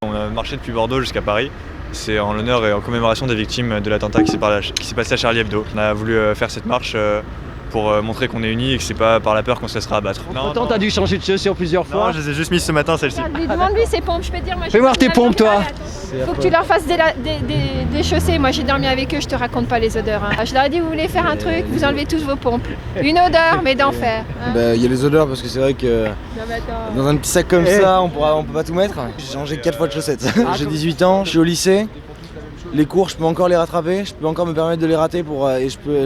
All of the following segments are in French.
On a marché depuis Bordeaux jusqu'à Paris. C'est en l'honneur et en commémoration des victimes de l'attentat qui s'est passé à Charlie Hebdo. On a voulu faire cette marche pour montrer qu'on est unis et que c'est pas par la peur qu'on se laissera abattre. Pourtant, t'as dû changer de chaussures plusieurs fois. Non, je les ai juste mises ce matin, celles-ci. Demande-lui ses pompes, je peux te dire. Fais voir tes pompes, toi. Faut que tu leur fasses des chaussées. Moi, j'ai dormi avec eux, je te raconte pas les odeurs. Je leur ai dit, vous voulez faire un truc, vous enlevez tous vos pompes. Une odeur, mais d'enfer. Il y a les odeurs parce que c'est vrai que dans un petit sac comme ça, on peut pas tout mettre. J'ai changé 4 fois de chaussettes. J'ai 18 ans, je suis au lycée. Les cours, je peux encore les rattraper, je peux encore me permettre de les rater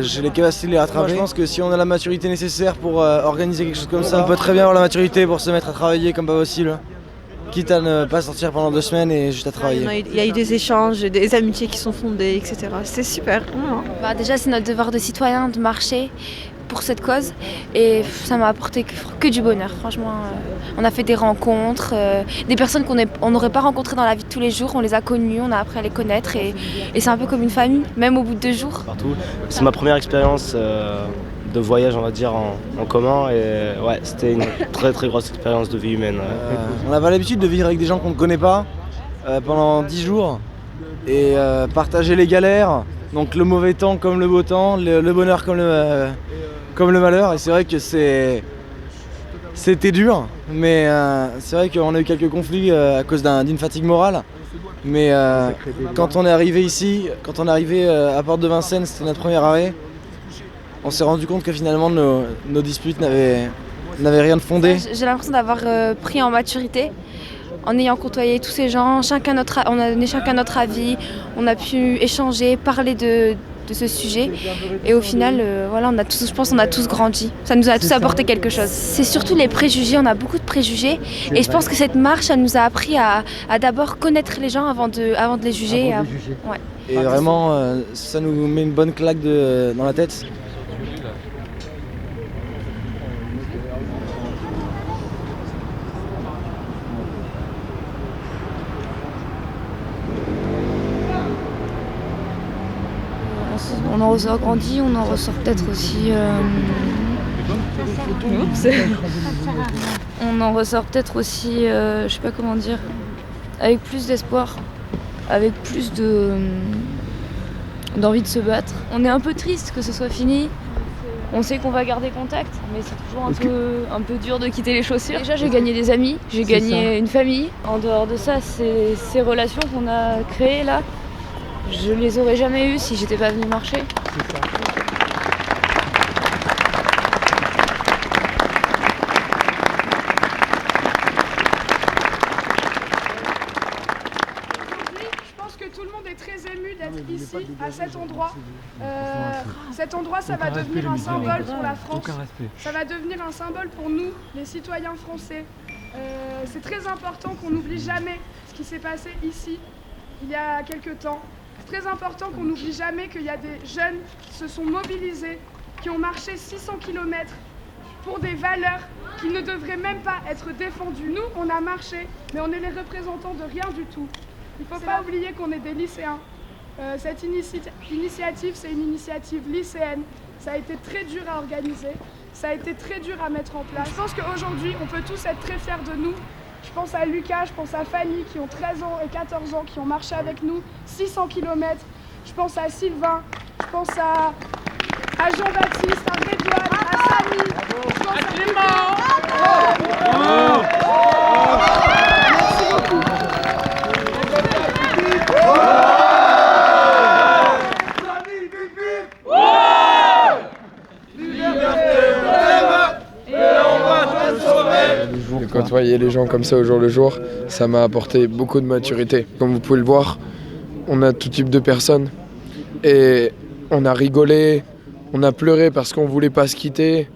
j'ai les capacités de les rattraper. Moi, je pense que si on a la maturité nécessaire pour organiser quelque chose comme ça, on peut très bien avoir la maturité pour se mettre à travailler comme pas possible. Quitte à ne pas sortir pendant 2 semaines et juste à travailler. Il y a eu des échanges, des amitiés qui sont fondées, etc. C'est super. Déjà, c'est notre devoir de citoyen de marcher pour cette cause et ça m'a apporté que du bonheur. Franchement, on a fait des rencontres, des personnes qu'on n'aurait pas rencontrées dans la vie de tous les jours. On les a connues, on a appris à les connaître et c'est un peu comme une famille, même au bout de 2 jours. Partout. C'est ma première expérience de voyage, on va dire, en commun et ouais, c'était une très très grosse expérience de vie humaine. On n'a pas l'habitude de vivre avec des gens qu'on ne connaît pas pendant 10 jours et partager les galères, donc le mauvais temps comme le beau temps, le bonheur comme le malheur. Et c'est vrai que c'était dur, mais c'est vrai qu'on a eu quelques conflits à cause d'une fatigue morale. Mais quand on est arrivé ici, quand on est arrivé à Porte de Vincennes, c'était notre premier arrêt. On s'est rendu compte que finalement nos disputes n'avaient rien de fondé. J'ai l'impression d'avoir pris en maturité en ayant côtoyé tous ces gens. On a donné chacun notre avis, on a pu échanger, parler de ce sujet et au final, je pense qu'on a tous grandi. Ça nous a tous apporté quelque chose. C'est surtout les préjugés, on a beaucoup de préjugés et je pense que cette marche, elle nous a appris à d'abord connaître les gens avant de les juger. Ouais. Et vraiment, ça nous met une bonne claque dans la tête. On en ressort grandi, on en ressort peut-être aussi... On en ressort peut-être aussi, je sais pas comment dire, avec plus d'espoir, avec plus d'envie de se battre. On est un peu triste que ce soit fini. On sait qu'on va garder contact, mais c'est toujours un peu dur de quitter les chaussures. Déjà, j'ai gagné des amis, j'ai gagné une famille. En dehors de ça, ces relations qu'on a créées là, je les aurais jamais eues si j'étais pas venue marcher. Je pense que tout le monde est très ému d'être ici, à cet endroit. Cet endroit, ça va devenir un symbole pour la France. Ça va devenir un symbole pour nous, les citoyens français. C'est très important qu'on n'oublie jamais ce qui s'est passé ici, il y a quelques temps. C'est très important qu'on n'oublie jamais qu'il y a des jeunes qui se sont mobilisés, qui ont marché 600 km pour des valeurs qui ne devraient même pas être défendues. Nous, on a marché, mais on est les représentants de rien du tout. Il ne faut pas oublier qu'on est des lycéens. Cette initiative, c'est une initiative lycéenne. Ça a été très dur à organiser, ça a été très dur à mettre en place. Je pense qu'aujourd'hui, on peut tous être très fiers de nous. Je pense à Lucas, je pense à Fanny qui ont 13 ans et 14 ans, qui ont marché avec nous 600 km. Je pense à Sylvain, je pense à Jean-Baptiste, à Redouane, à Samy, je pense à Clément. Merci beaucoup. De côtoyer les gens comme ça au jour le jour, ça m'a apporté beaucoup de maturité. Comme vous pouvez le voir, on a tout type de personnes et on a rigolé, on a pleuré parce qu'on voulait pas se quitter,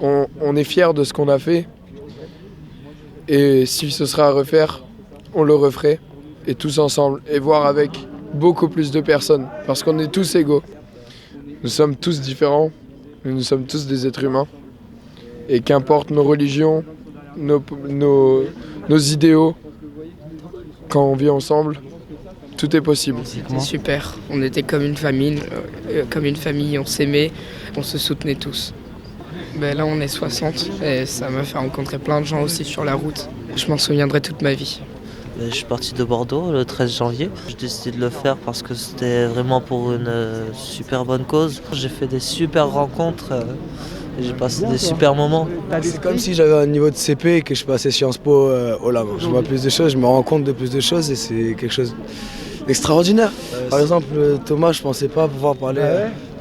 on est fiers de ce qu'on a fait et si ce sera à refaire, on le referait et tous ensemble et voir avec beaucoup plus de personnes parce qu'on est tous égaux. Nous sommes tous différents, mais nous sommes tous des êtres humains et qu'importe nos religions, nos idéaux, quand on vit ensemble, tout est possible. C'était super, on était comme une famille, on s'aimait, on se soutenait tous. Là, on est 60 et ça m'a fait rencontrer plein de gens aussi sur la route. Je m'en souviendrai toute ma vie. Je suis parti de Bordeaux le 13 janvier. J'ai décidé de le faire parce que c'était vraiment pour une super bonne cause. J'ai fait des super rencontres et j'ai passé des super moments. C'est comme si j'avais un niveau de CP et que je passais Sciences Po au LAM. Je vois plus de choses, je me rends compte de plus de choses et c'est quelque chose d'extraordinaire. Par exemple, Thomas, je pensais pas pouvoir parler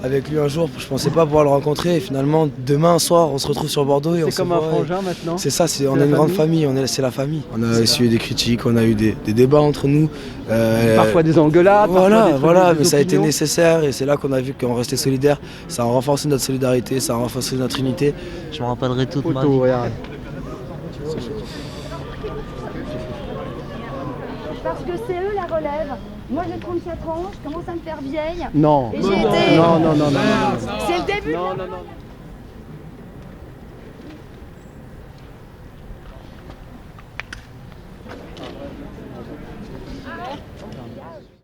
avec lui un jour, je pensais pas pouvoir le rencontrer et finalement demain soir on se retrouve sur Bordeaux et on se voit. C'est comme un frangin maintenant. C'est ça, on est une grande famille, c'est la famille. On a essuyé des critiques, on a eu des débats entre nous. Parfois des engueulades. Voilà, mais ça a été nécessaire et c'est là qu'on a vu qu'on restait solidaires. Ça a renforcé notre solidarité, ça a renforcé notre unité. Je m'en rappellerai toute ma vie. Parce que c'est eux la relève. Moi j'ai 34 ans, je commence à me faire vieille. Non. Et j'ai été... Non. C'est le début. Non.